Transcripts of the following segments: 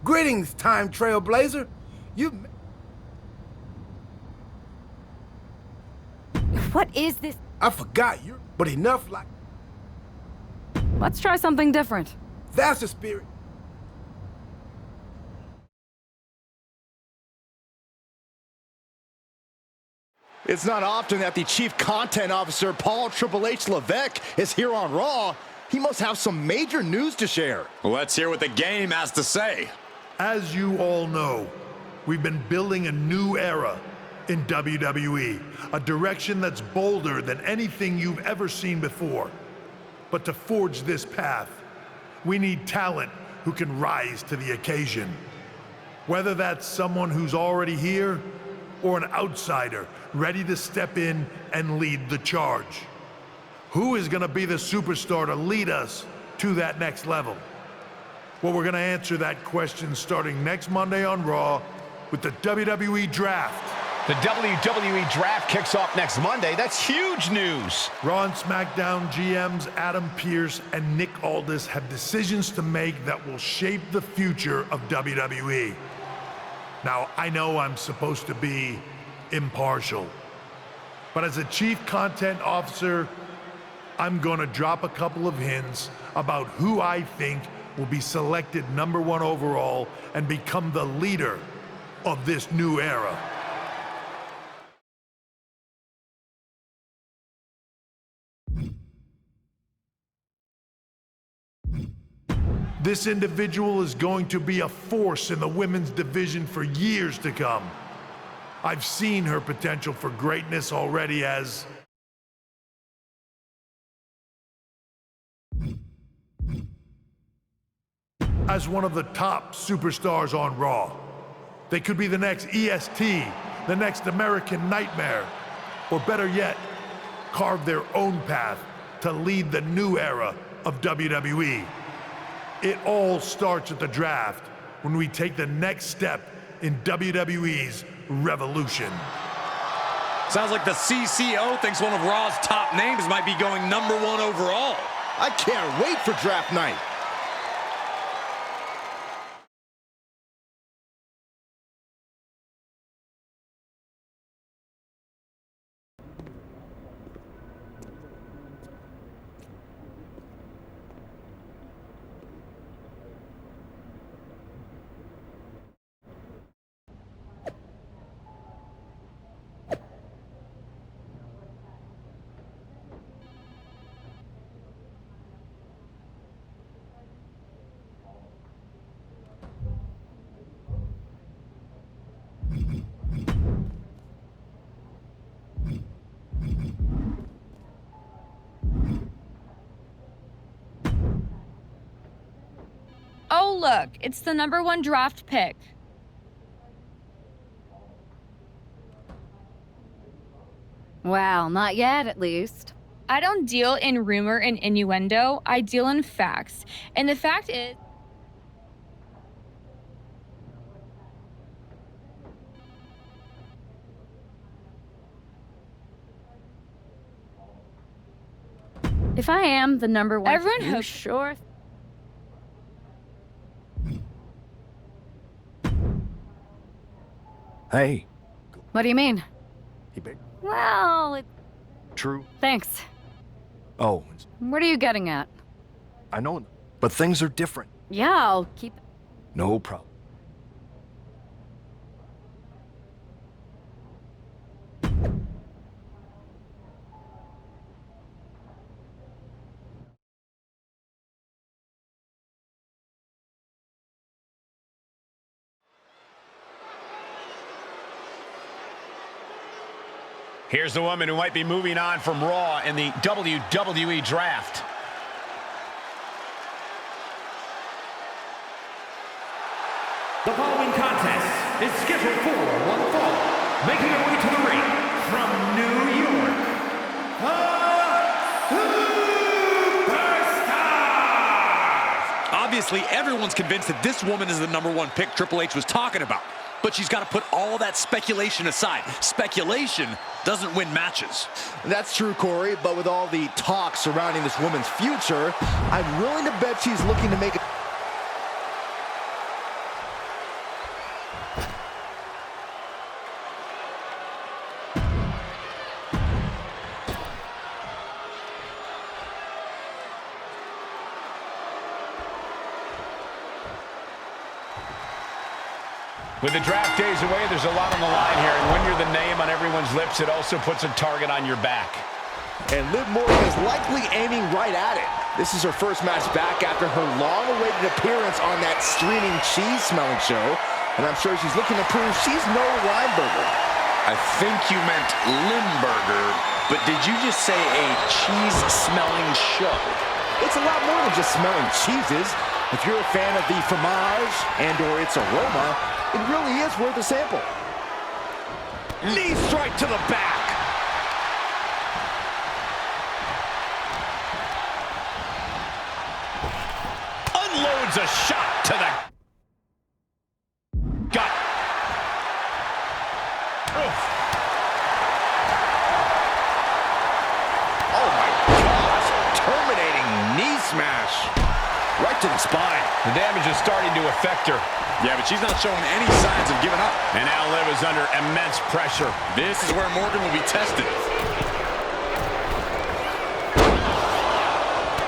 Greetings, time trailblazer. You... What is this? I forgot you, but enough like... Let's try something different. That's the spirit. It's not often that the Chief Content Officer, Paul Triple H Levesque, is here on Raw. He must have some major news to share. Let's hear what the game has to say. As you all know, we've been building a new era in WWE, a direction that's bolder than anything you've ever seen before. But to forge this path, we need talent who can rise to the occasion. Whether that's someone who's already here, or an outsider ready to step in and lead the charge. Who is gonna be the superstar to lead us to that next level? Well, we're gonna answer that question starting next Monday on Raw with the WWE Draft. The WWE Draft kicks off next Monday. That's huge news. Raw and SmackDown GMs Adam Pearce and Nick Aldis have decisions to make that will shape the future of WWE. Now, I know I'm supposed to be impartial, but as a Chief Content Officer, I'm gonna drop a couple of hints about who I think will be selected #1 overall and become the leader of this new era. This individual is going to be a force in the women's division for years to come. I've seen her potential for greatness already as one of the top superstars on Raw. They could be the next EST, the next American Nightmare, or better yet, carve their own path to lead the new era of WWE. It all starts at the draft when we take the next step in WWE's revolution. Sounds like the CCO thinks one of Raw's top names might be going #1 overall. I can't wait for draft night. Oh, look, it's the #1 draft pick. Well, not yet, at least. I don't deal in rumor and innuendo. I deal in facts. And the fact is... If I am the #1... Everyone you hopes... sure? Hey. What do you mean? Hey, Well, true. thanks. Oh, What are you getting at? I know, but things are different. Yeah, I'll keep... No problem. Here's the woman who might be moving on from Raw in the WWE Draft. The following contest is scheduled for one fall. Making her way to the ring from New York, the Superstars! Obviously, everyone's convinced that this woman is the #1 pick Triple H was talking about. But she's got to put all that speculation aside. Speculation doesn't win matches. That's true, Corey, but with all the talk surrounding this woman's future, I'm willing to bet she's looking to make With the draft days away, there's a lot on the line here, and when you're the name on everyone's lips, it also puts a target on your back. And Liv Morgan is likely aiming right at it. This is her first match back after her long-awaited appearance on that streaming cheese-smelling show, and I'm sure she's looking to prove she's no Lineburger. I think you meant Limburger, but did you just say a cheese-smelling show? It's a lot more than just smelling cheeses. If you're a fan of the fromage and/or its aroma, it really is worth a sample. Knee strike to the back. Unloads a shot to the gut. Oof. Oh my gosh, terminating knee smash. Right to the spine. The damage is starting to affect her. Yeah, but she's not showing any signs of giving up. And now Liv is under immense pressure. This is where Morgan will be tested.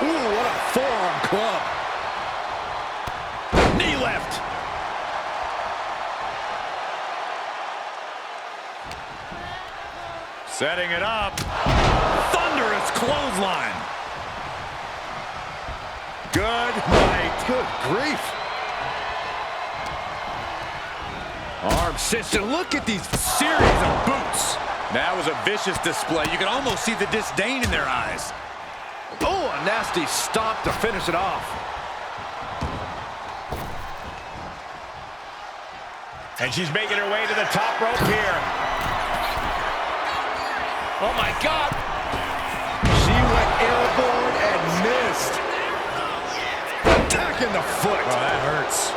Ooh, what a forearm club. Knee left. Setting it up. Thunderous clothesline. Good night. Good grief. Arm sister, look at these series of boots. That was a vicious display. You can almost see the disdain in their eyes. Oh, a nasty stomp to finish it off. And she's making her way to the top rope here. Oh my God. She went airborne and missed. Attacking the foot. Oh, that hurts.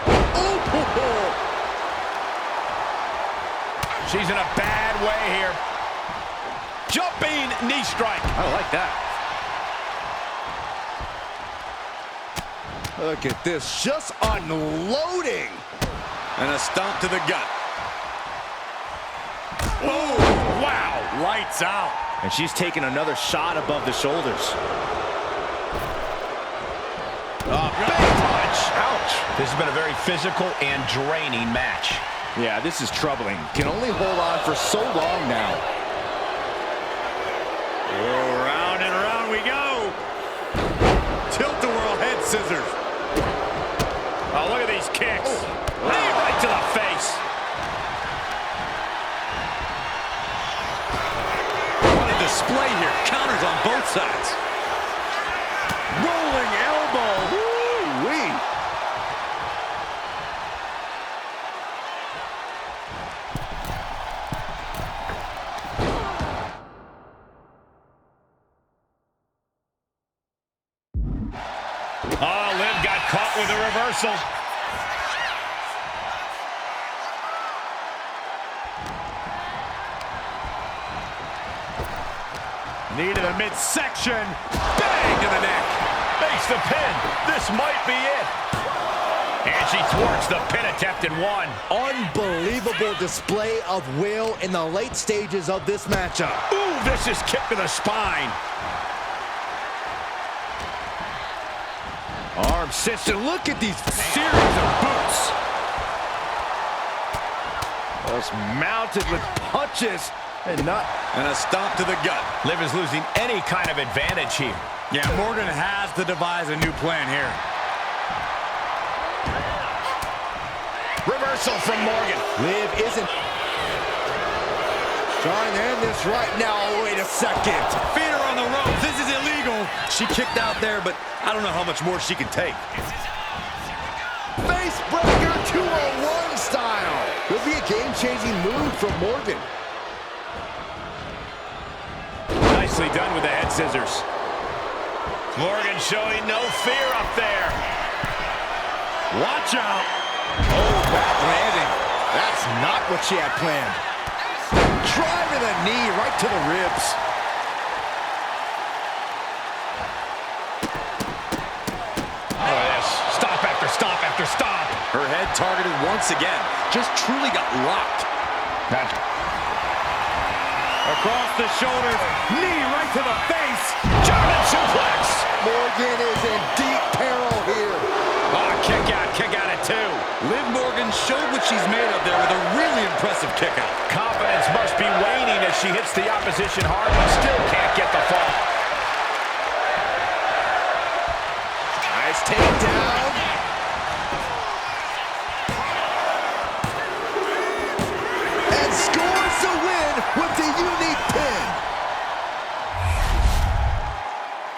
Oh, she's in a bad way here. Jumping knee strike. I like that. Look at this, just unloading. And a stomp to the gut. Oh, wow. Lights out. And she's taking another shot above the shoulders. Big punch. Ouch. This has been a very physical and draining match. Yeah, this is troubling. Can only hold on for so long now. Oh, round and round we go. Tilt-a-whirl head scissors. Oh, look at these kicks. Knee right to the face. What a display here. Counters on both sides. Rolling elbow. Woo-wee. Oh, Liv got caught with a reversal. Knee to the midsection. Bang to the neck. Makes the pin. This might be it. And she thwarts the pin attempt in one. Unbelievable display of will in the late stages of this matchup. Ooh, vicious kick to the spine. Arm sister, look at these series of boots. Just mounted with punches and not... And a stomp to the gut. Liv is losing any kind of advantage here. Yeah, Morgan has to devise a new plan here. Reversal from Morgan. Liv isn't trying to end this right now. Oh, wait a second. Feet her on the ropes. This is illegal. She kicked out there, but I don't know how much more she can take. Face breaker 201 style. Will be a game-changing move from Morgan. Nicely done with the head scissors. Morgan showing no fear up there. Watch out. Oh, back landing. That's not what she had planned. Driving the knee right to the ribs. Oh, yes. Stop after stop after stop. Her head targeted once again. Just truly got locked. Across the shoulders. Knee right to the face. German suplex. Morgan is in deep peril here. Oh, kick out at two. Liv Morgan showed what she's impressive kick out. Confidence must be waning as she hits the opposition hard, but still can't get the fall. Nice takedown. And scores the win with the unique pin.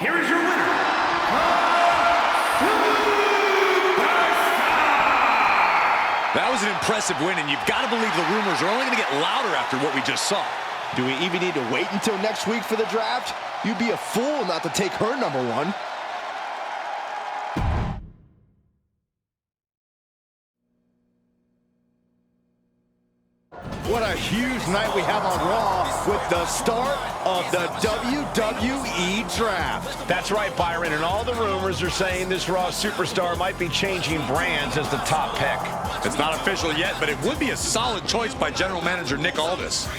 Here is your winner. That was an impressive win, and you've got to believe the rumors are only going to get louder after what we just saw. Do we even need to wait until next week for the draft? You'd be a fool not to take her number one. What a huge night we have on Raw with the start of the WWE Draft. That's right, Byron, and all the rumors are saying this Raw superstar might be changing brands as the top pick. It's not official yet, but it would be a solid choice by General Manager Nick Aldis.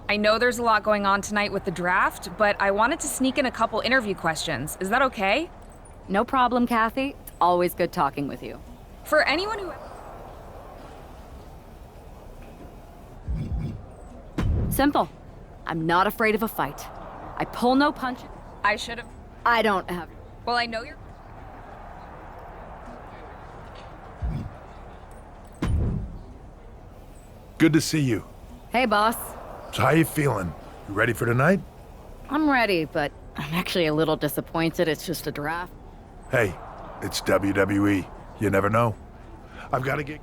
I know there's a lot going on tonight with the draft, but I wanted to sneak in a couple interview questions. Is that okay? No problem, Kathy. It's always good talking with you. For anyone who... Simple. I'm not afraid of a fight. I pull no punches. I should have... I don't have... Well, I know you're... Good to see you. Hey, boss. So how you feeling? You ready for tonight? I'm ready, but I'm actually a little disappointed it's just a draft. Hey, it's WWE. You never know. I've got to get...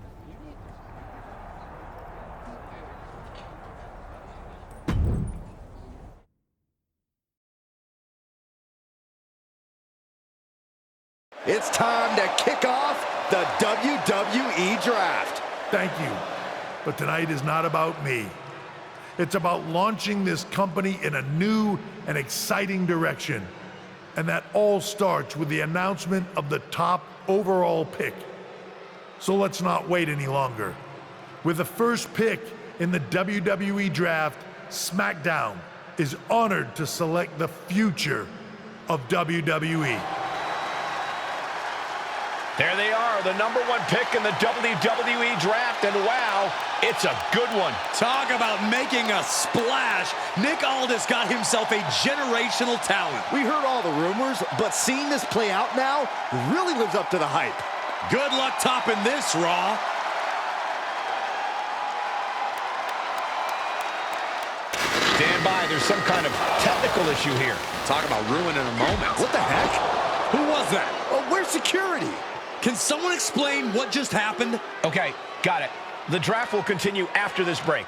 It's time to kick off the WWE Draft. Thank you. But tonight is not about me. It's about launching this company in a new and exciting direction. And that all starts with the announcement of the top overall pick. So let's not wait any longer. With the first pick in the WWE Draft, SmackDown is honored to select the future of WWE. There they are, the number one pick in the WWE Draft, and wow, it's a good one. Talk about making a splash. Nick Aldis got himself a generational talent. We heard all the rumors, but seeing this play out now really lives up to the hype. Good luck topping this, Raw. Stand by, there's some kind of technical issue here. Talk about ruining a moment. What the heck? Who was that? Oh, where's security? Can someone explain what just happened? Okay, got it. The draft will continue after this break.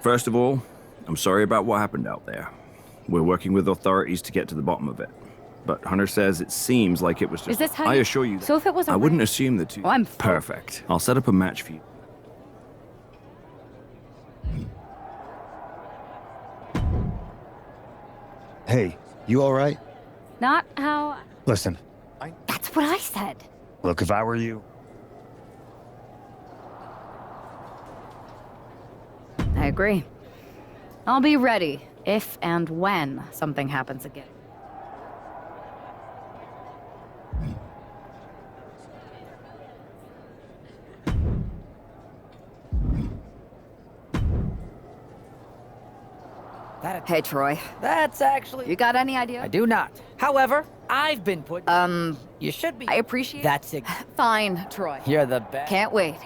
First of all, I'm sorry about what happened out there. We're working with authorities to get to the bottom of it. But Hunter says it seems like it was just... Is this how I you... assure you that So if it was a I wouldn't race- assume the two... Oh, I'm... Perfect. I'll set up a match for you. Hey, you all right? Not how... Listen, That's what I said. look, if I were you... I agree. I'll be ready if and when something happens again. Hey, Troy. That's actually... You got any idea? I do not. However, I've been put... You should be... I appreciate... That's it. Fine, Troy. You're the best. Can't wait.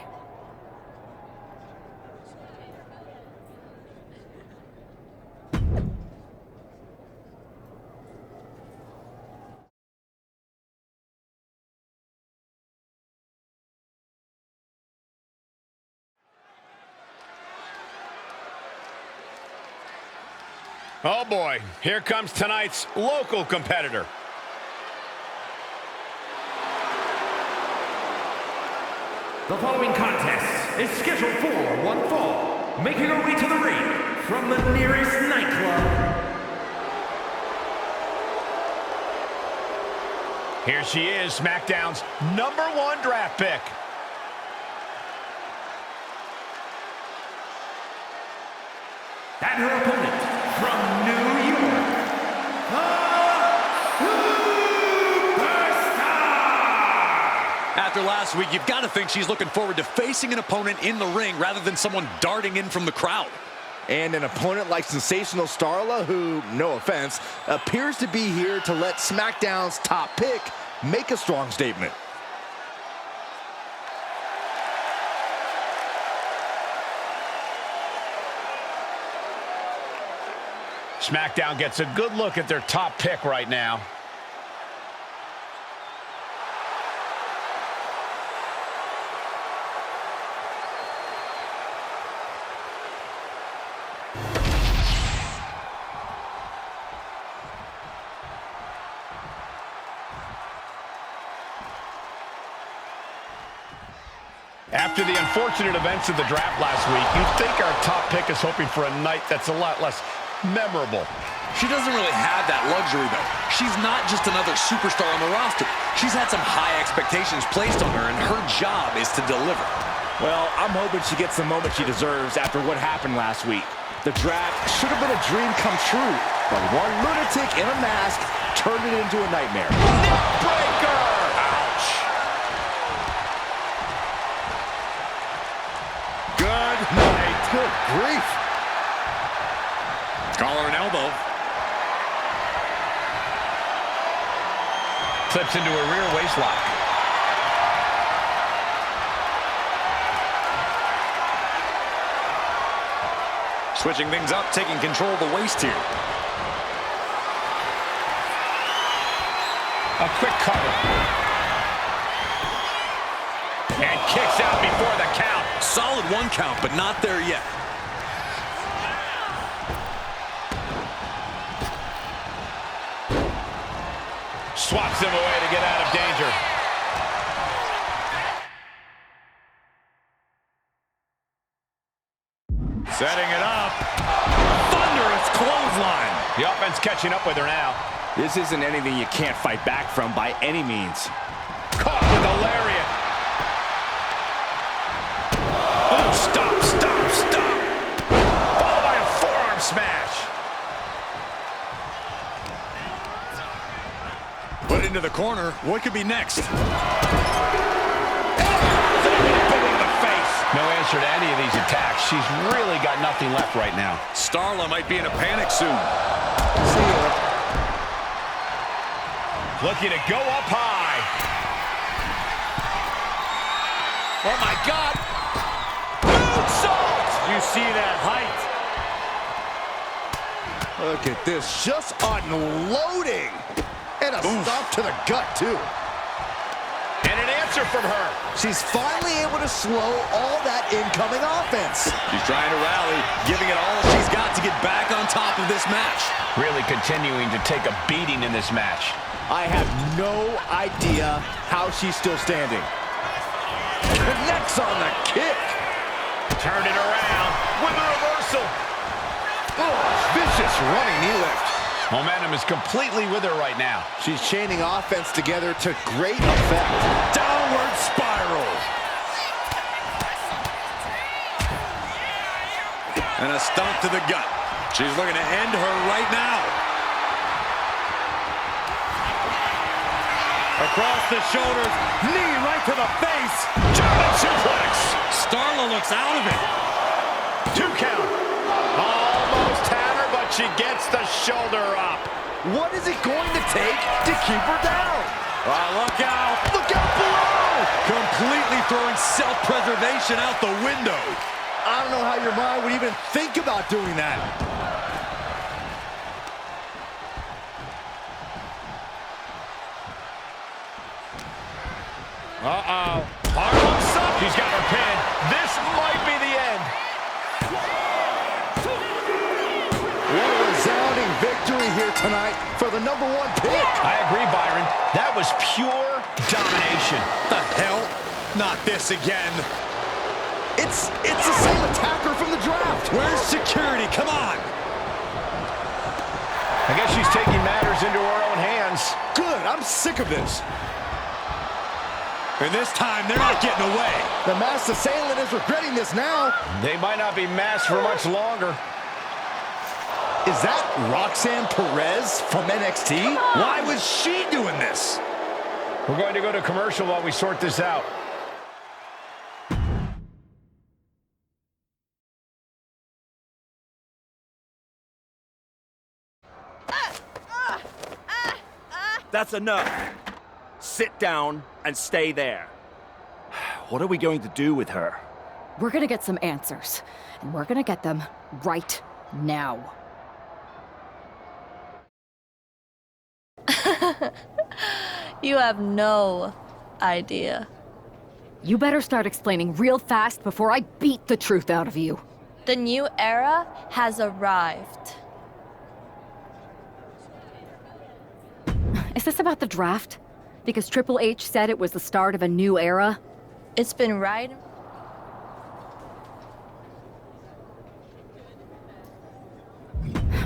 Oh boy, here comes tonight's local competitor. The following contest is scheduled for one fall. Making her way to the ring from the nearest nightclub. Here she is, SmackDown's #1 draft pick. And her opponent from New York, the Superstar! After last week, you've got to think she's looking forward to facing an opponent in the ring rather than someone darting in from the crowd. And an opponent like Sensational Starla, who, no offense, appears to be here to let SmackDown's top pick make a strong statement. SmackDown gets a good look at their top pick right now. After the unfortunate events of the draft last week, you'd think our top pick is hoping for a night that's a lot less memorable. She doesn't really have that luxury, though. She's not just another superstar on the roster. She's had some high expectations placed on her, and her job is to deliver. Well, I'm hoping she gets the moment she deserves after what happened last week. The draft should have been a dream come true, but one lunatic in a mask turned it into a nightmare. Neckbreaker! Ouch! Good night. Good grief. Collar and elbow. Slips into a rear waist lock. Switching things up, taking control of the waist here. A quick cover. And kicks out before the count. Solid 1 count, but not there yet. Swaps him away to get out of danger. Setting it up. Thunderous clothesline. The offense catching up with her now. This isn't anything you can't fight back from by any means. Caught with a lariat. Oh, stop, stop, stop. Followed by a forearm smash. Put into the corner. What could be next? No answer to any of these attacks. She's really got nothing left right now. Starla might be in a panic soon. See ya. Looking to go up high. Oh, my God. Moonsault! You see that height? Look at this, just unloading. And a stop to the gut, too. And an answer finisher from her. She's finally able to slow all that incoming offense. She's trying to rally, giving it all she's got to get back on top of this match. Really continuing to take a beating in this match. I have no idea how she's still standing. Connects on the kick. Turned it around with a reversal. Oh, vicious running knee lift. Momentum is completely with her right now. She's chaining offense together to great effect. Downward spiral. And a stomp to the gut. She's looking to end her right now. Across the shoulders, knee right to the face. German suplex. Starla looks out of it. 2 count. Almost had her, but she gets the shoulder up. What is it going to take to keep her down? Look out. Look out below. Completely throwing self-preservation out the window. I don't know how your mind would even think about doing that. Uh-oh. Harlem Sup. She's got her pin. This might be the end. What a resounding victory here tonight for the #1 pick. I agree, Byron. That was pure domination. The hell? Not this again. It's the same attacker from the draft. Where's security? Come on. I guess she's taking matters into her own hands. Good. I'm sick of this. And this time, they're not getting away. The masked assailant is regretting this now. They might not be masked for much longer. Is that Roxanne Perez from NXT? Why was she doing this? We're going to go to commercial while we sort this out. That's enough. Sit down and stay there. What are we going to do with her? We're gonna get some answers, and we're gonna get them right now. You have no idea. You better start explaining real fast before I beat the truth out of you. The new era has arrived. Is this about the draft? Because Triple H said it was the start of a new era? It's been right.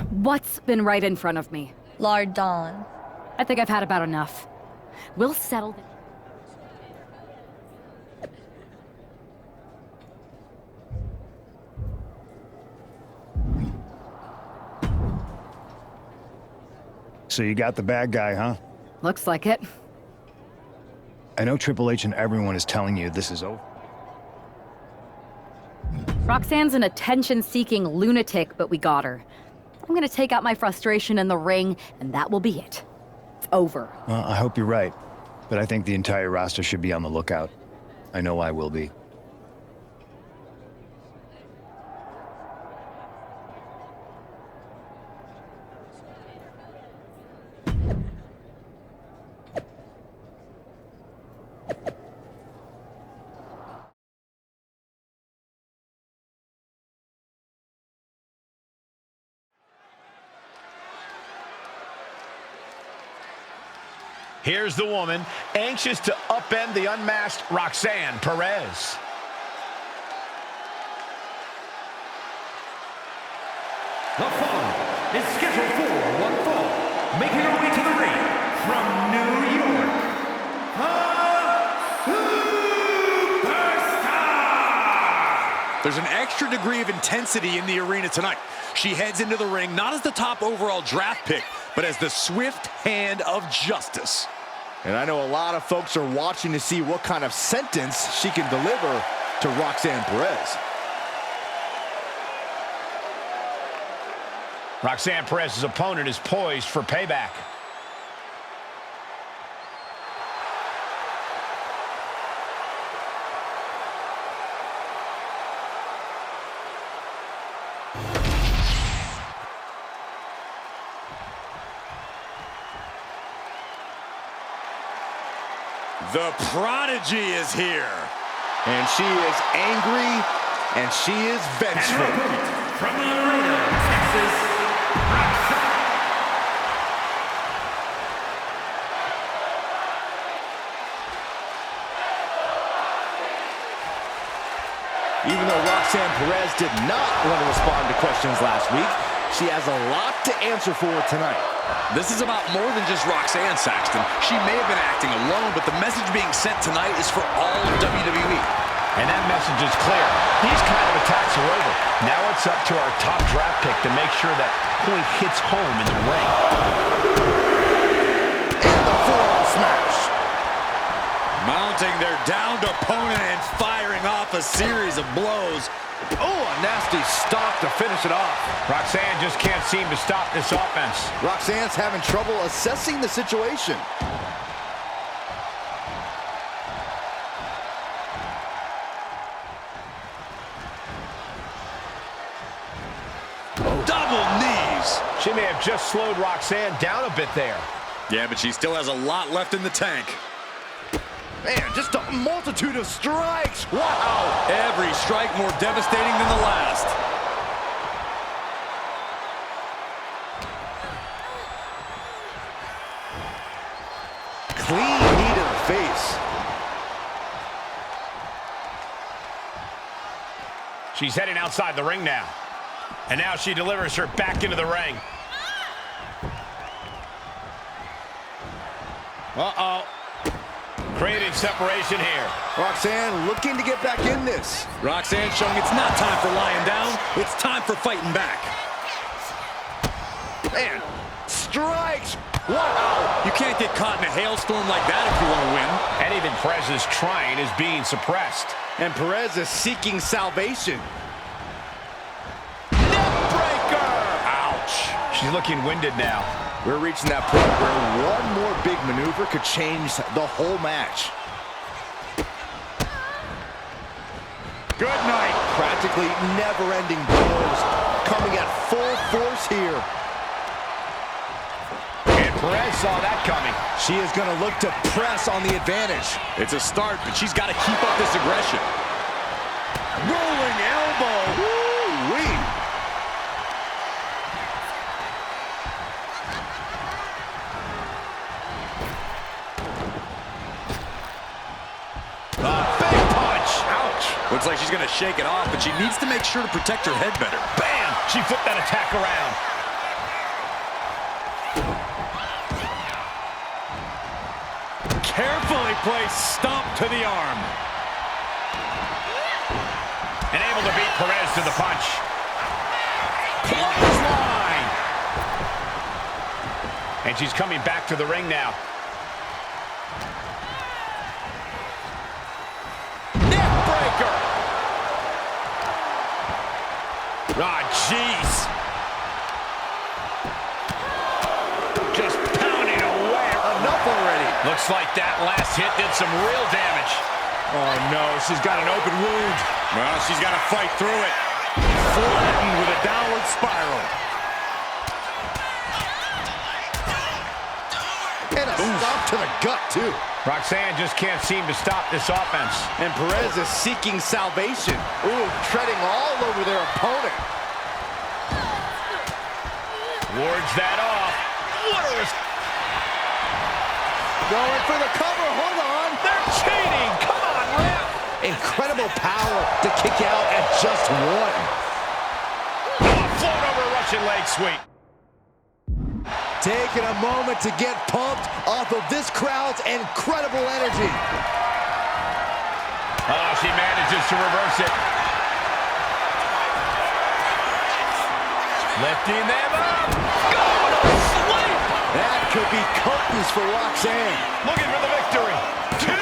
What's been right in front of me? Lardon. I think I've had about enough. We'll settle this. So you got the bad guy, huh? Looks like it. I know Triple H and everyone is telling you this is over. Roxanne's an attention-seeking lunatic, but we got her. I'm gonna take out my frustration in the ring, and that will be it. It's over. I hope you're right, but I think the entire roster should be on the lookout. I know I will be. Here's the woman, anxious to upend the unmasked Roxanne Perez. The following is scheduled for one fall, making her way to the ring from New York, the Superstar! There's an extra degree of intensity in the arena tonight. She heads into the ring not as the top overall draft pick, but as the swift hand of justice. And I know a lot of folks are watching to see what kind of sentence she can deliver to Roxanne Perez. Roxanne Perez's opponent is poised for payback. The prodigy is here. And she is angry, and she is vengeful. From Laredo, Texas, Even though Roxanne Perez did not want to respond to questions last week, she has a lot to answer for tonight. This is about more than just Roxanne, Saxton. She may have been acting alone, but the message being sent tonight is for all of WWE. And that message is clear. These kind of attacks are over. Now it's up to our top draft pick to make sure that point hits home in the ring. And the forearm smash. Mounting their downed opponent and firing off a series of blows. Oh, a nasty stop to finish it off. Roxanne just can't seem to stop this offense. Roxanne's having trouble assessing the situation. Double knees. She may have just slowed Roxanne down a bit there. Yeah, but she still has a lot left in the tank. Man, just a multitude of strikes. Wow. Every strike more devastating than the last. Clean knee to the face. She's heading outside the ring now. And now she delivers her back into the ring. Uh-oh. Creating separation here. Roxanne looking to get back in this. Roxanne showing it's not time for lying down. It's time for fighting back. Man, strikes. Wow. You can't get caught in a hailstorm like that if you want to win. Anything Perez is trying is being suppressed. And Perez is seeking salvation. Ouch. She's looking winded now. We're reaching that point where one more big maneuver could change the whole match. Good night. Practically never-ending blows coming at full force here. And Perez saw that coming. She is going to look to press on the advantage. It's a start, but she's got to keep up this aggression. Rolling elbow. Woo-wee. Looks like she's going to shake it off, but she needs to make sure to protect her head better. Bam! She flipped that attack around. Carefully placed stomp to the arm. And able to beat Perez to the punch. Clothesline! And she's coming back to the ring now. Ah, jeez. Just pounding away. Enough already. Looks like that last hit did some real damage. Oh, no. She's got an open wound. Well, she's got to fight through it. Flattened with a downward spiral. And a stop to the gut, too. Roxanne just can't seem to stop this offense. And Perez is seeking salvation. Ooh, treading all over their opponent. Wards that off. Going for the cover. Hold on. They're cheating. Come on, ref. Incredible power to kick out at just one. Float over Russian leg sweep. Taking a moment to get pumped off of this crowd's incredible energy. Oh, she manages to reverse it. Lifting them up. Going to sleep. That could be curtains for Roxanne. Looking for the victory. 2.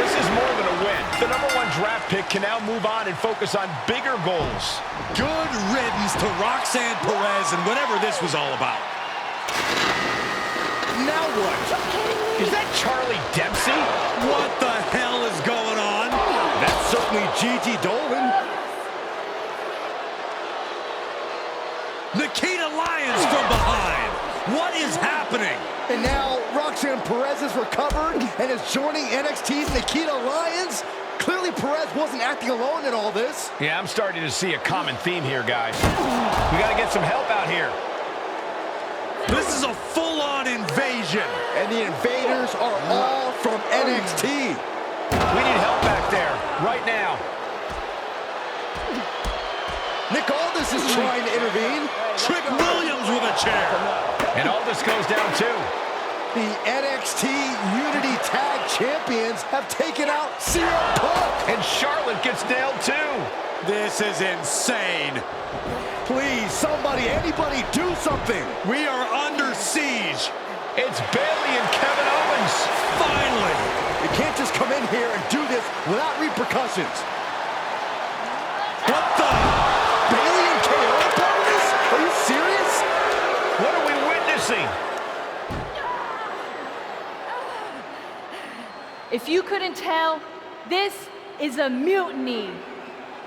This is more than a win. The #1 draft pick can now move on and focus on bigger goals. Good riddance to Roxanne Perez and whatever this was all about. Now what? Is that Charlie Dempsey? What the hell is going on? That's certainly Gigi Dolan. Nikita Lyons from behind. What is happening? And now Roxanne Perez has recovered and is joining NXT's Nikita Lyons. Clearly Perez wasn't acting alone in all this. Yeah, I'm starting to see a common theme here, guys. We got to get some help out here. This is a full-on invasion. And the invaders are all from NXT. We need help back there, right now. Nick Aldis is trying to intervene. Trick Williams with a chair. And Aldis goes down too. The NXT Unity Tag Champions have taken out CM Punk. And Charlotte gets nailed too. This is insane. Please, somebody, anybody, do something. We are under siege. It's Bayley and Kevin Owens. Finally. You can't just come in here and do this without repercussions. What the? Bayley and KO are part of this? Are you serious? What are we witnessing? If you couldn't tell, this is a mutiny.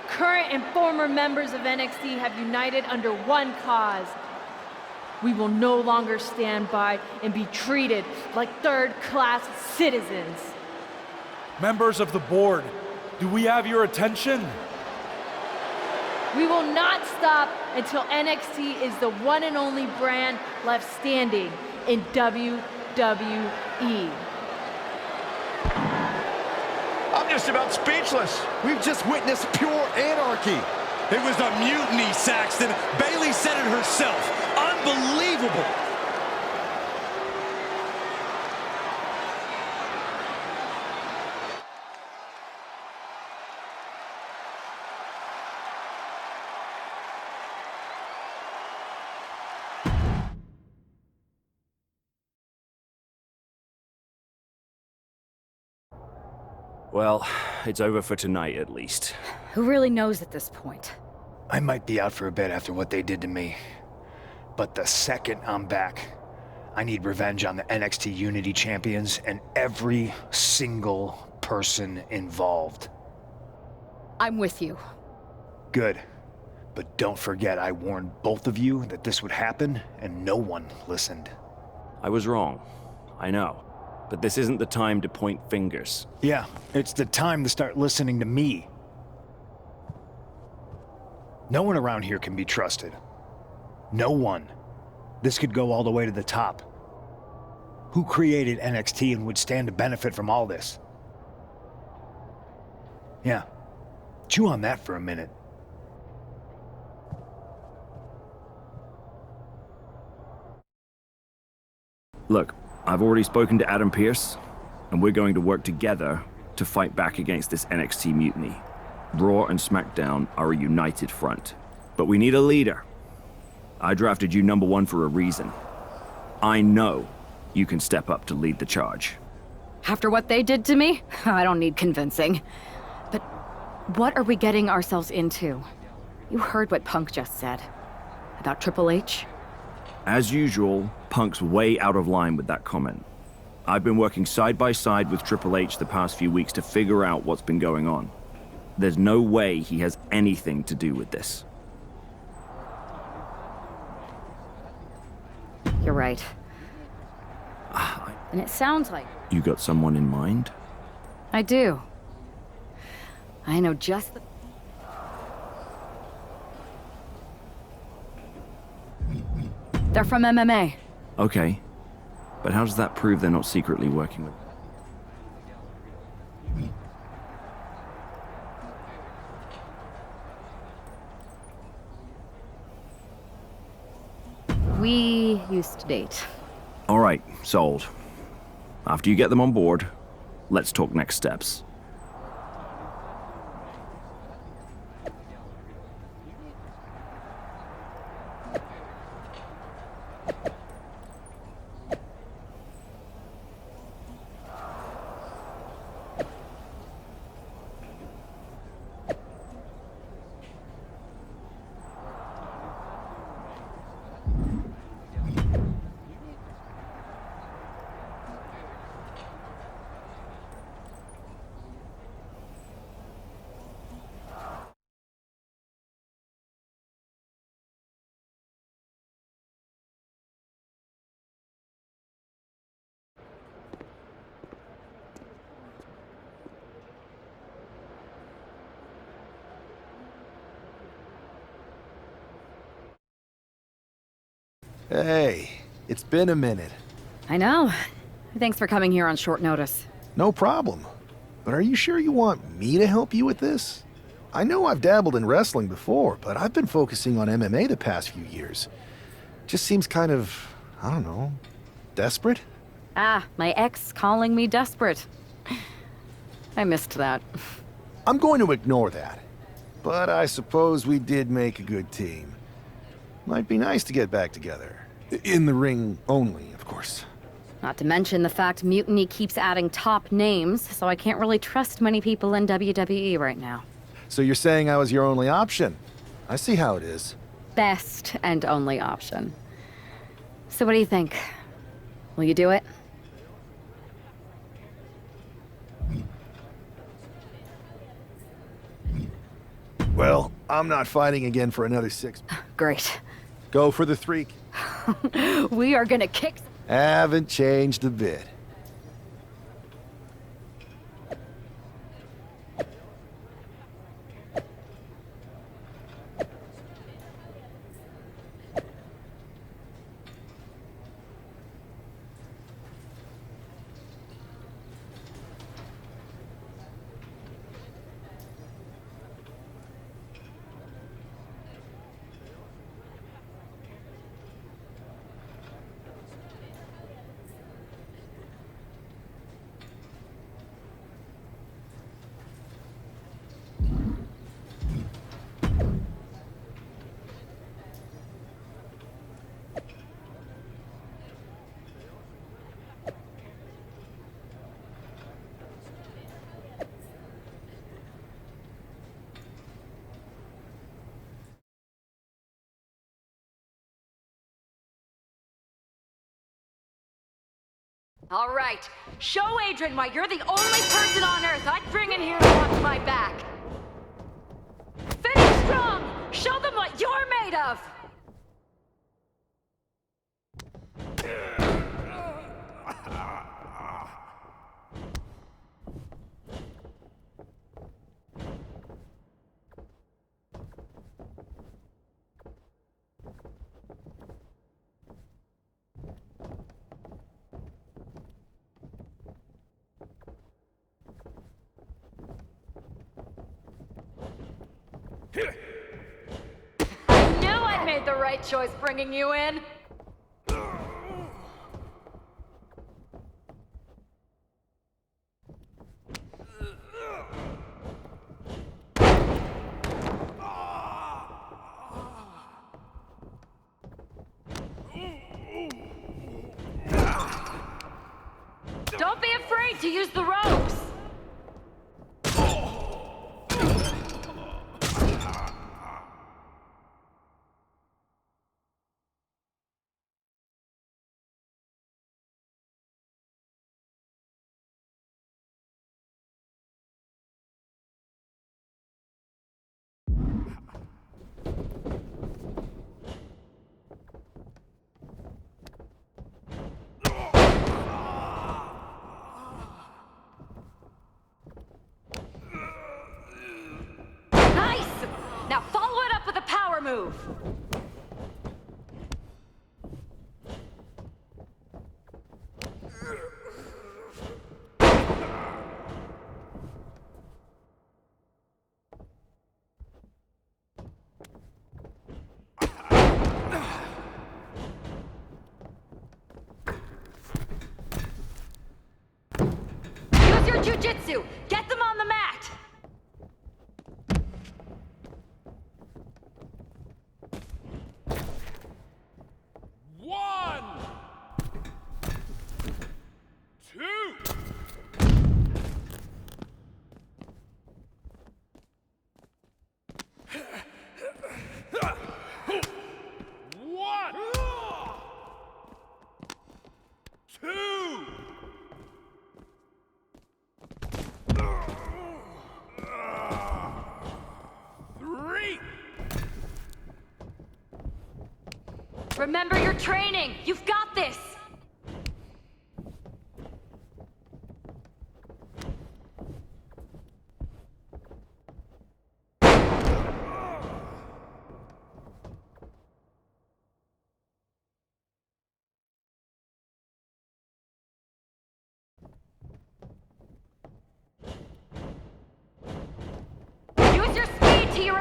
Current and former members of NXT have united under one cause. We will no longer stand by and be treated like third-class citizens. Members of the board, do we have your attention? We will not stop until NXT is the one and only brand left standing in WWE. I'm just about speechless. We've just witnessed pure anarchy. It was a mutiny, Saxton. Bayley said it herself. Unbelievable. Well, it's over for tonight at least. Who really knows at this point? I might be out for a bit after what they did to me. But the second I'm back, I need revenge on the NXT Unity Champions and every single person involved. I'm with you. Good. But don't forget I warned both of you that this would happen, and no one listened. I was wrong. I know. But this isn't the time to point fingers. Yeah, it's the time to start listening to me. No one around here can be trusted. No one. This could go all the way to the top. Who created NXT and would stand to benefit from all this? Yeah. Chew on that for a minute. Look, I've already spoken to Adam Pearce, and we're going to work together to fight back against this NXT mutiny. Raw and SmackDown are a united front. But we need a leader. I drafted you #1 for a reason. I know you can step up to lead the charge. After what they did to me, I don't need convincing. But what are we getting ourselves into? You heard what Punk just said. About Triple H? As usual, Punk's way out of line with that comment. I've been working side by side with Triple H the past few weeks to figure out what's been going on. There's no way he has anything to do with this. You're right. And it sounds like... You got someone in mind? I do. I know just the... They're from MMA. Okay. But how does that prove they're not secretly working with... We used to date. All right, sold. After you get them on board, let's talk next steps. Hey, it's been a minute. I know. Thanks for coming here on short notice. No problem. But are you sure you want me to help you with this? I know I've dabbled in wrestling before, but I've been focusing on MMA the past few years. Just seems kind of, I don't know, desperate? Ah, my ex calling me desperate. I missed that. I'm going to ignore that. But I suppose we did make a good team. Might be nice to get back together. In the ring only, of course. Not to mention the fact Mutiny keeps adding top names, so I can't really trust many people in WWE right now. So you're saying I was your only option? I see how it is. Best and only option. So what do you think? Will you do it? Well, I'm not fighting again for another 6. Great. Go for the 3. We are gonna kick... Haven't changed a bit. All right, show Adrian why you're the only person on Earth I'd bring in here to watch my back. Finish strong! Show them what you're made of! I knew I made the right choice bringing you in. Don't be afraid to use the ropes. Nice! Now follow it up with a power move. Use your jujitsu! Get them on the mat! One, two. One, two. Three. Remember your training! You've got this!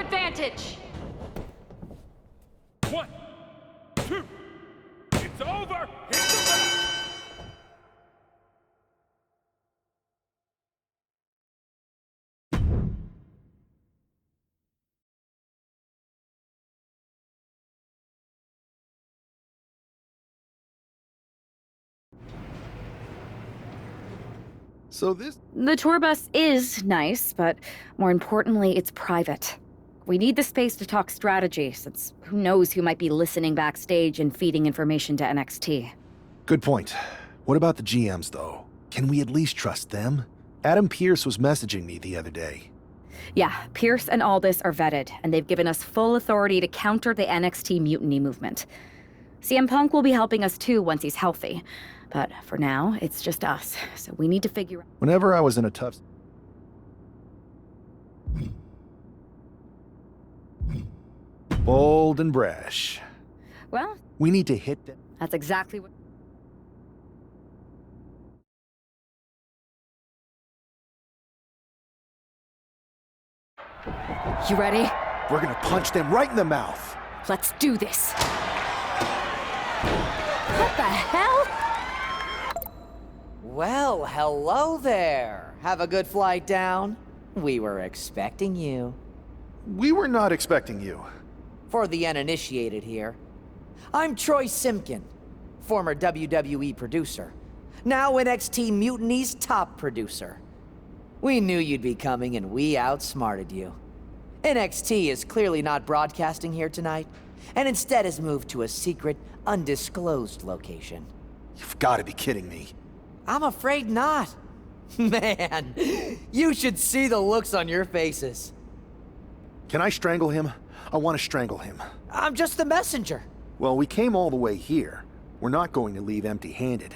advantage. 1, 2, it's over. Hit the bell. So this... The tour bus is nice, but more importantly, it's private. We need the space to talk strategy, since who knows who might be listening backstage and feeding information to NXT. Good point. What about the GMs, though? Can we at least trust them? Adam Pearce was messaging me the other day. Yeah, Pierce and Aldis are vetted, and they've given us full authority to counter the NXT mutiny movement. CM Punk will be helping us too once he's healthy. But for now, it's just us, so we need to figure out... Whenever I was in a tough... Bold and brash. Well... We need to hit them. That's exactly what... You ready? We're gonna punch them right in the mouth. Let's do this. What the hell? Well, hello there. Have a good flight down. We were expecting you. We were not expecting you. For the uninitiated here, I'm Troy Simkin, former WWE producer, now NXT Mutiny's top producer. We knew you'd be coming and we outsmarted you. NXT is clearly not broadcasting here tonight, and instead has moved to a secret, undisclosed location. You've got to be kidding me. I'm afraid not. Man, you should see the looks on your faces. Can I strangle him? I want to strangle him. I'm just the messenger. Well, we came all the way here. We're not going to leave empty-handed.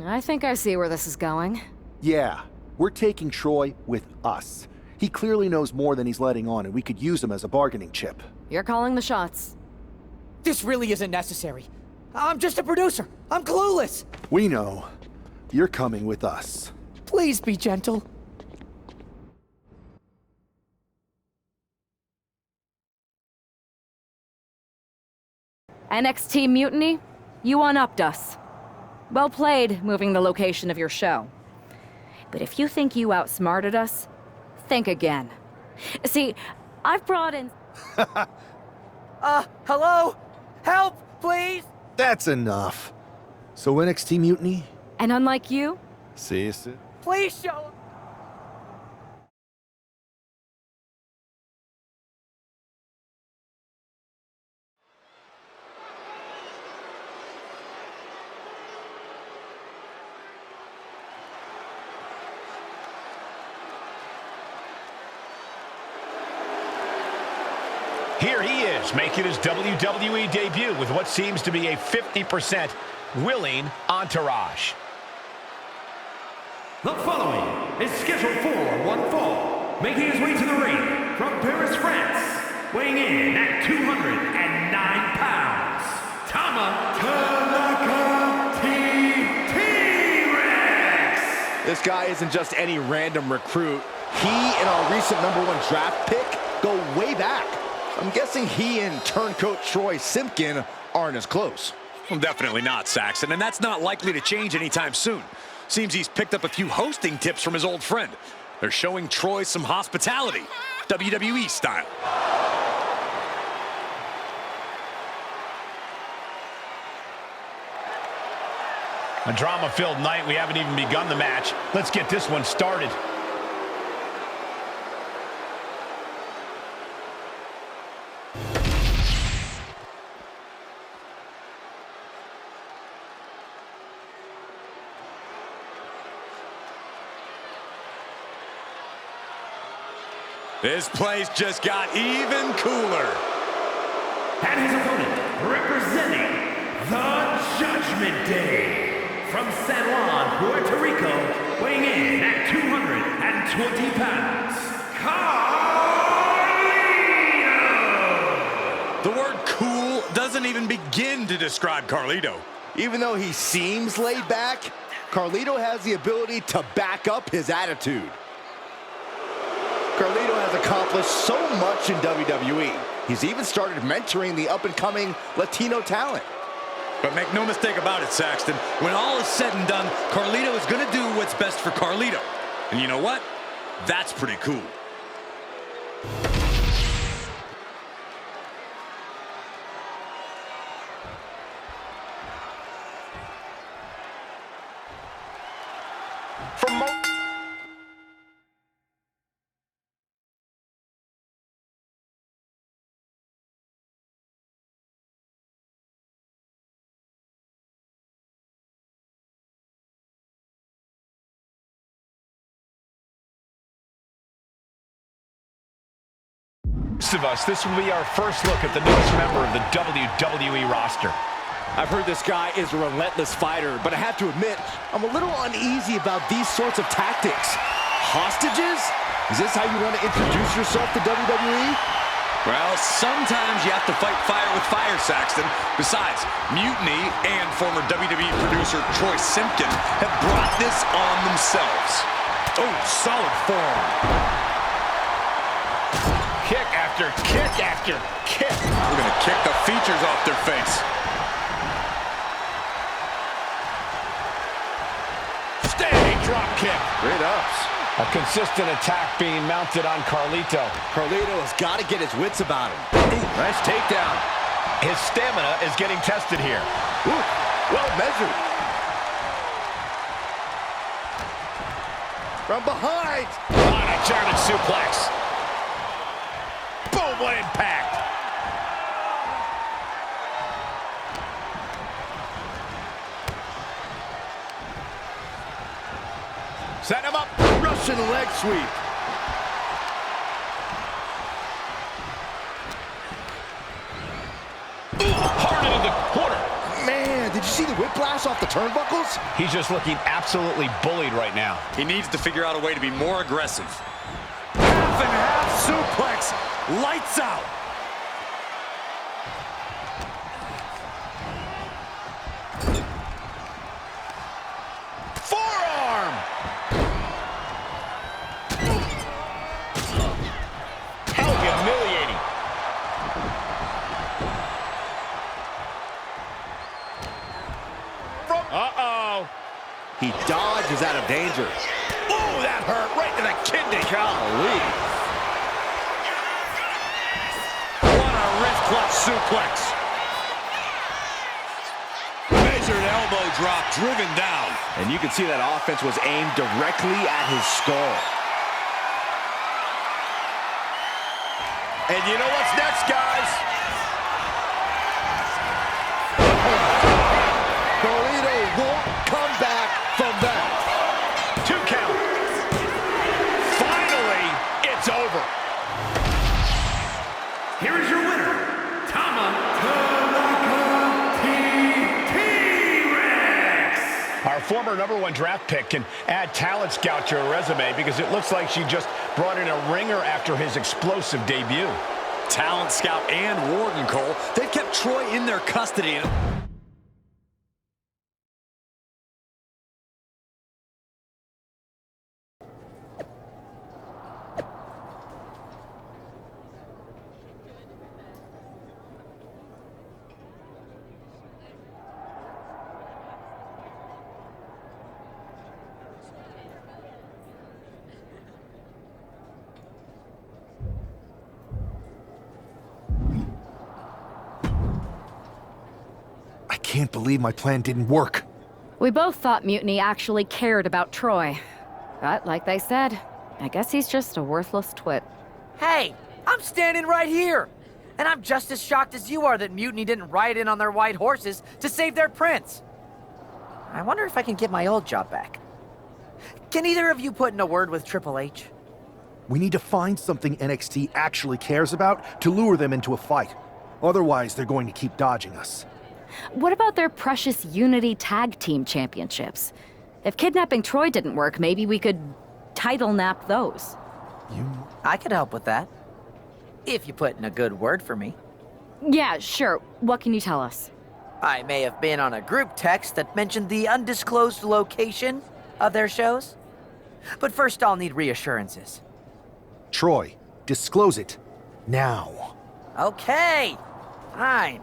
I think I see where this is going. Yeah, we're taking Troy with us. He clearly knows more than he's letting on, and we could use him as a bargaining chip. You're calling the shots. This really isn't necessary. I'm just a producer. I'm clueless. We know. You're coming with us. Please be gentle. NXT Mutiny, you one-upped us. Well played, moving the location of your show. But if you think you outsmarted us, think again. See, I've brought in... Hello? Help, please? That's enough. So NXT Mutiny? And unlike you... See you soon. Please show up. Here he is, making his WWE debut with what seems to be a 50% willing entourage. The following is scheduled for one fall, making his way to the ring from Paris, France, weighing in at 209 pounds, Tama T-Rex. This guy isn't just any random recruit. He and our recent #1 draft pick go way back. I'm guessing he and turncoat Troy Simkin aren't as close. Well, definitely not, Saxon, and that's not likely to change anytime soon. Seems he's picked up a few hosting tips from his old friend. They're showing Troy some hospitality, WWE style. A drama-filled night. We haven't even begun the match. Let's get this one started. This place just got even cooler. And his opponent, representing the Judgment Day, from San Juan, Puerto Rico, weighing in at 220 pounds, Carlito! The word cool doesn't even begin to describe Carlito. Even though he seems laid back, Carlito has the ability to back up his attitude. Carlito has accomplished so much in WWE. He's even started mentoring the up-and-coming Latino talent. But make no mistake about it, Saxton. When all is said and done, Carlito is going to do what's best for Carlito. And you know what? That's pretty cool. Most of us, this will be our first look at the newest member of the WWE roster. I've heard this guy is a relentless fighter, but I have to admit, I'm a little uneasy about these sorts of tactics. Hostages? Is this how you want to introduce yourself to WWE? Well, sometimes you have to fight fire with fire, Saxton. Besides, Mutiny and former WWE producer Troy Simpkin have brought this on themselves. Oh, solid forearm. Kick after kick after kick. We're going to kick the features off their face. Standing drop kick. Great ups. A consistent attack being mounted on Carlito. Carlito has got to get his wits about him. Ooh, nice takedown. His stamina is getting tested here. Ooh, well measured. From behind. On a German suplex. Boom, what impact. Set him up. Russian leg sweep. Hard into the corner. Man, did you see the whiplash off the turnbuckles? He's just looking absolutely bullied right now. He needs to figure out a way to be more aggressive. Half and half suplex. Lights out. Forearm. How humiliating. Uh-oh. He dodges out of danger. Ooh, that hurt right to the kidney. Golly. What a wrist clutch suplex. Measured elbow drop, driven down. And you can see that offense was aimed directly at his skull. And you know what's next, guys? Carlito won't come back from that. 2 count. Finally, it's over. Here is your winner, T-Rex. Our former #1 draft pick can add talent scout to her resume because it looks like she just brought in a ringer after his explosive debut. Talent scout and Warden, Cole. They've kept Troy in their custody. I can't believe my plan didn't work. We both thought Mutiny actually cared about Troy. But like they said, I guess he's just a worthless twit. Hey, I'm standing right here. And I'm just as shocked as you are that Mutiny didn't ride in on their white horses to save their prince. I wonder if I can get my old job back. Can either of you put in a word with Triple H? We need to find something NXT actually cares about to lure them into a fight. Otherwise, they're going to keep dodging us. What about their precious Unity Tag Team Championships? If kidnapping Troy didn't work, maybe we could title nap those. I could help with that. If you put in a good word for me. Yeah, sure. What can you tell us? I may have been on a group text that mentioned the undisclosed location of their shows. But first I'll need reassurances. Troy, disclose it. Now. Okay, fine.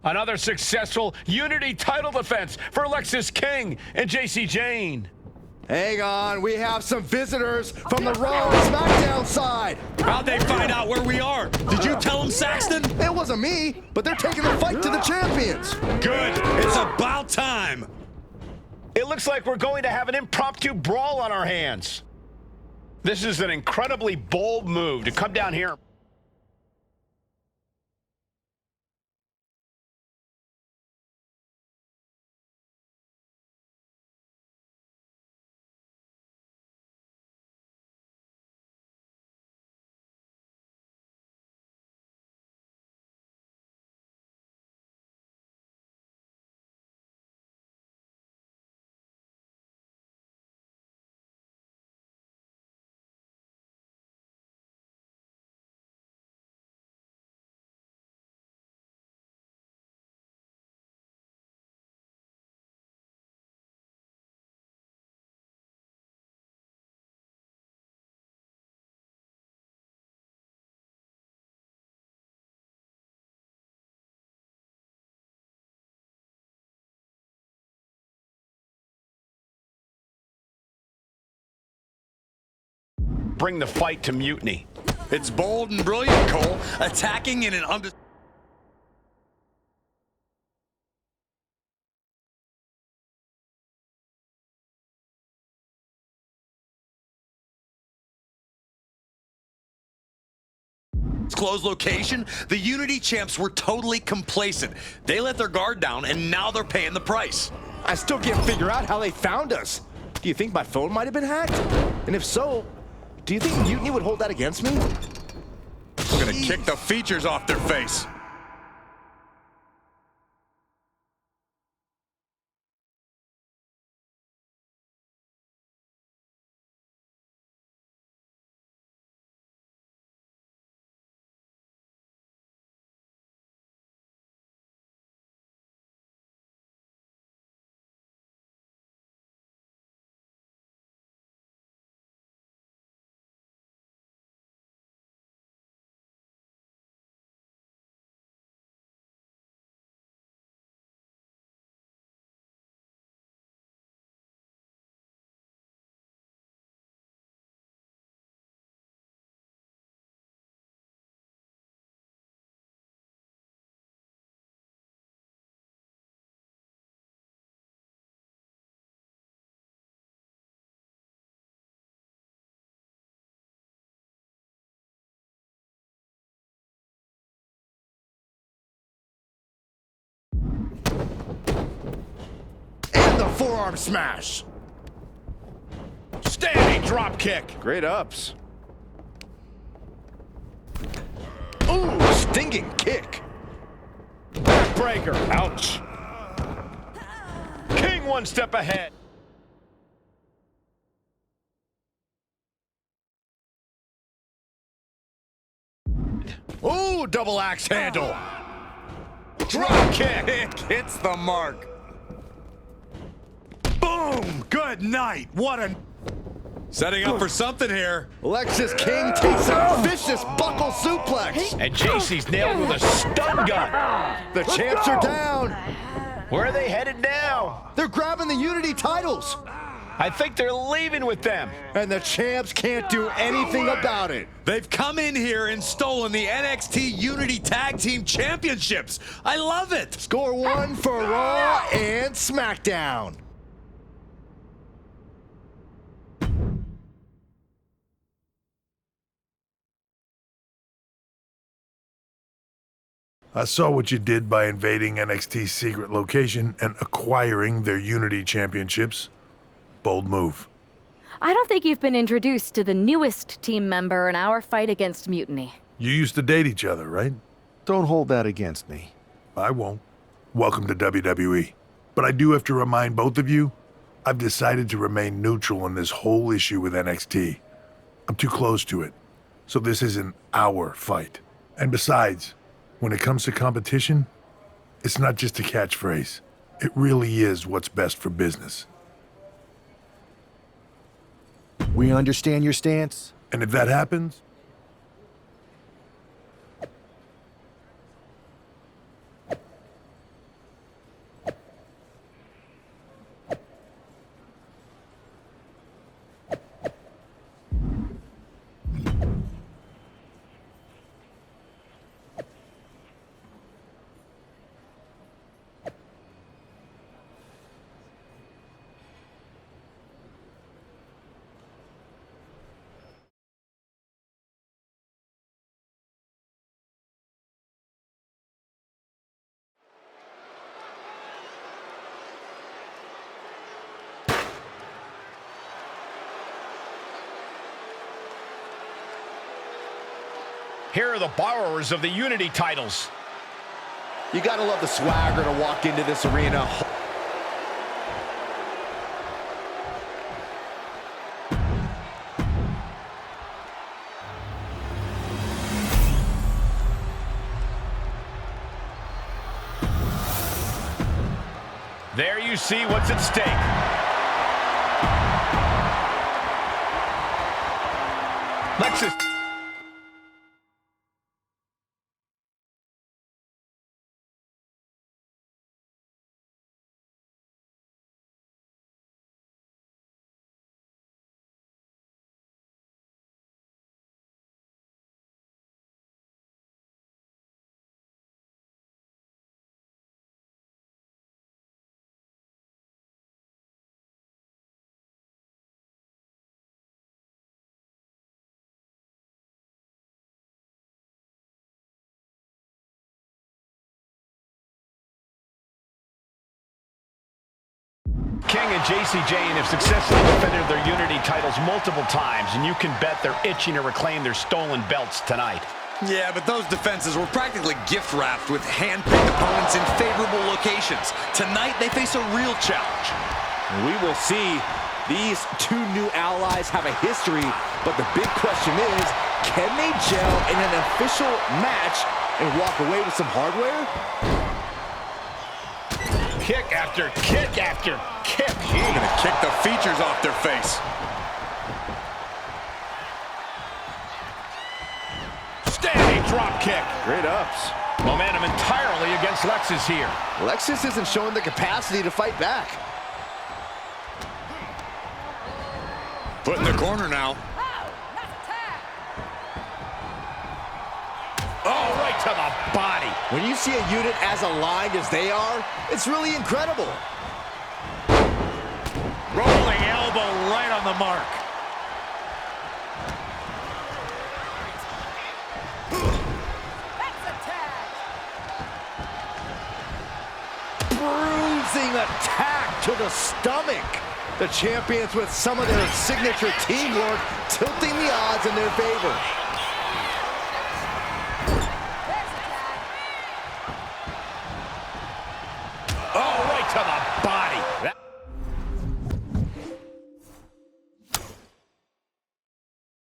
Another successful Unity title defense for Alexis King and JC Jane. Hang on, we have some visitors from the Raw and SmackDown side. How'd they find out where we are? Did you tell them, Saxton? It wasn't me, but they're taking the fight to the champions. Good. It's about time. It looks like we're going to have an impromptu brawl on our hands. This is an incredibly bold move to come down here. Bring the fight to Mutiny. It's bold and brilliant, Cole. Attacking in an closed location, the Unity champs were totally complacent. They let their guard down, and now they're paying the price. I still can't figure out how they found us. Do you think my phone might have been hacked? And if so, do you think Mutiny would hold that against me? We're gonna kick the features off their face. And the forearm smash. Standing drop kick. Great ups. Ooh, stinging kick. Backbreaker. Ouch. King one step ahead. Ooh, double axe handle. Drop kick. Hits the mark. Boom. Good night. What a... Setting up for something here. Alexis King takes a vicious buckle suplex. And JC's nailed with a stun gun. The champs are down. Where are they headed now? They're grabbing the Unity titles. I think they're leaving with them. And the champs can't do anything about it. They've come in here and stolen the NXT Unity Tag Team Championships. I love it. Score one for Raw and SmackDown. I saw what you did by invading NXT's secret location and acquiring their Unity championships. Bold move. I don't think you've been introduced to the newest team member in our fight against mutiny. You used to date each other, right? Don't hold that against me. I won't. Welcome to WWE. But I do have to remind both of you, I've decided to remain neutral in this whole issue with NXT. I'm too close to it. So this isn't our fight. And besides, when it comes to competition, it's not just a catchphrase. It really is what's best for business. We understand your stance. And if that happens, here are the borrowers of the Unity titles. You gotta love the swagger to walk into this arena. There you see what's at stake. Lexus. King and JCJ have successfully defended their Unity titles multiple times, and you can bet they're itching to reclaim their stolen belts tonight. Yeah, but those defenses were practically gift-wrapped with hand-picked opponents in favorable locations. Tonight, they face a real challenge. We will see. These two new allies have a history, but the big question is, can they gel in an official match and walk away with some hardware? Kick after kick after kick. He's gonna kick the features off their face. Standing drop kick. Great ups. Momentum entirely against Lexus here. Lexus isn't showing the capacity to fight back. Put in the corner now. Oh, right to the body. When you see a unit as aligned as they are, it's really incredible. Rolling elbow right on the mark. Bruising attack to the stomach. The champions with some of their signature teamwork tilting the odds in their favor.